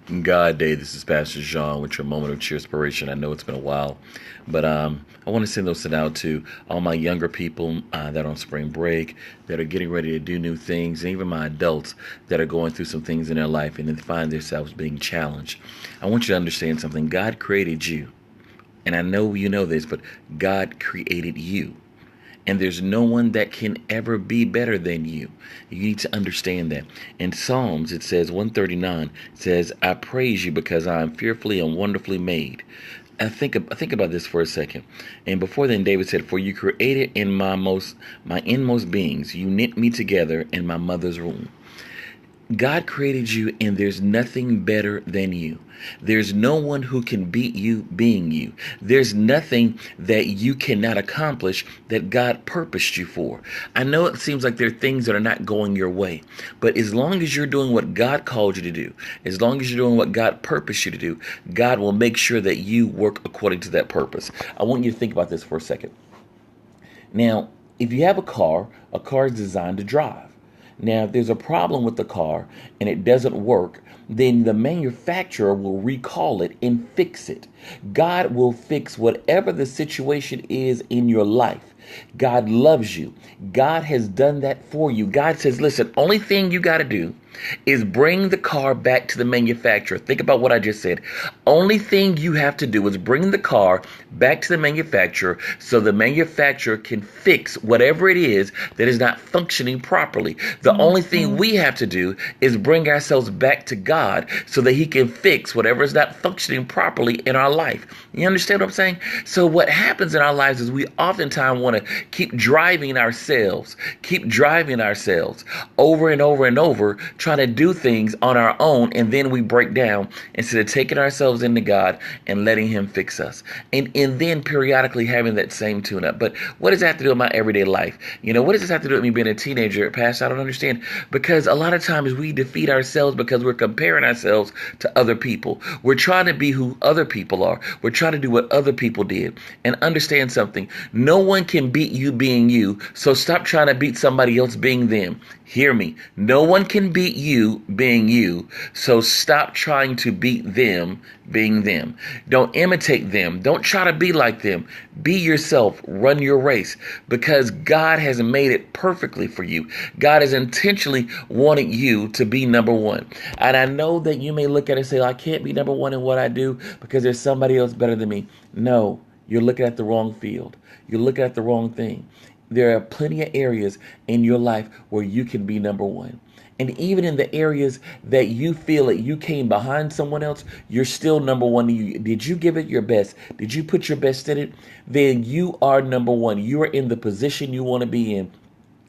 God Day. This is Pastor Jean with your moment of cheerspiration. I know it's been a while, but I want to send those out to all my younger people that are on spring break, that are getting ready to do new things, and even my adults that are going through some things in their life and they find themselves being challenged. I want you to understand something. God created you, and I know you know this, but God created you. And there's no one that can ever be better than you. You need to understand that. In Psalms, it says 139, it says, I praise you because I am fearfully and wonderfully made. I think about this for a second. And before then, David said, for you created in my inmost beings. You knit me together in my mother's womb. God created you, and there's nothing better than you. There's no one who can beat you being you. There's nothing that you cannot accomplish that God purposed you for. I know it seems like there are things that are not going your way, but as long as you're doing what God called you to do, as long as you're doing what God purposed you to do, God will make sure that you work according to that purpose. I want you to think about this for a second. Now, if you have a car is designed to drive. Now, if there's a problem with the car and it doesn't work, then the manufacturer will recall it and fix it. God will fix whatever the situation is in your life. God loves you. God has done that for you. God says, listen, only thing you got to do is bring the car back to the manufacturer. Think about what I just said. Only thing you have to do is bring the car back to the manufacturer so the manufacturer can fix whatever it is that is not functioning properly. The only thing we have to do is bring ourselves back to God so that he can fix whatever is not functioning properly in our life. You understand what I'm saying? So what happens in our lives is we oftentimes want to keep driving ourselves over and over and over, trying to do things on our own, and then we break down instead of taking ourselves into God and letting him fix us. And then periodically having that same tune up. But what does that have to do with my everyday life? What does this have to do with me being a teenager, Pastor? I don't understand. Because a lot of times we defeat ourselves because we're comparing ourselves to other people. We're trying to be who other people are. We're trying to do what other people did. And understand something. No one can beat you being you. So stop trying to beat somebody else being them. Hear me. No one can beat you being you. So stop trying to beat them being them. Don't imitate them. Don't try to be like them. Be yourself. Run your race because God has made it perfectly for you. God has intentionally wanted you to be number one. And I know that you may look at it and say, I can't be number one in what I do because there's somebody else better than me. No, you're looking at the wrong field. You're looking at the wrong thing. There are plenty of areas in your life where you can be number one. And even in the areas that you feel that you came behind someone else, you're still number one. Did you give it your best? Did you put your best in it? Then you are number one. You are in the position you want to be in.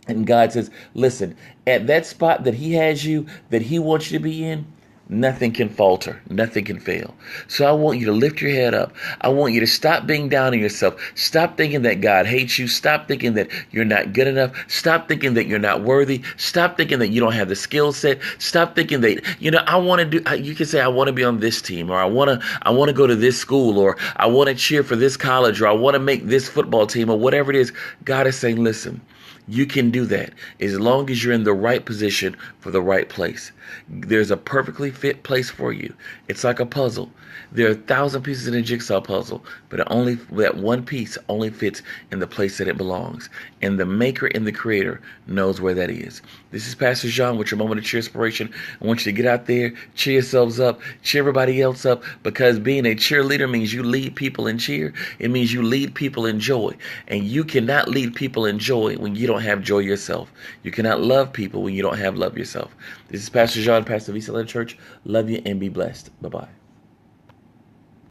And God says, listen, at that spot that he has you, that he wants you to be in, nothing can falter. Nothing can fail. So I want you to lift your head up. I want you to stop being down on yourself. Stop thinking that God hates you. Stop thinking that you're not good enough. Stop thinking that you're not worthy. Stop thinking that you don't have the skill set. Stop thinking that, I want to do, you can say, I want to be on this team, or I want to go to this school, or I want to cheer for this college, or I want to make this football team, or whatever it is. God is saying, listen, you can do that as long as you're in the right position for the right place. There's a perfectly fit place for you. It's like a puzzle. There are 1,000 pieces in a jigsaw puzzle, but that one piece only fits in the place that it belongs. And the maker and the creator knows where that is. This is Pastor Jean with your moment of cheerspiration. I want you to get out there, cheer yourselves up, cheer everybody else up, because being a cheerleader means you lead people in cheer. It means you lead people in joy. And you cannot lead people in joy when you don't have joy yourself. You cannot love people when you don't have love yourself. This is Pastor Jean, Pastor of East Atlanta Church. Love you and be blessed. Bye-bye.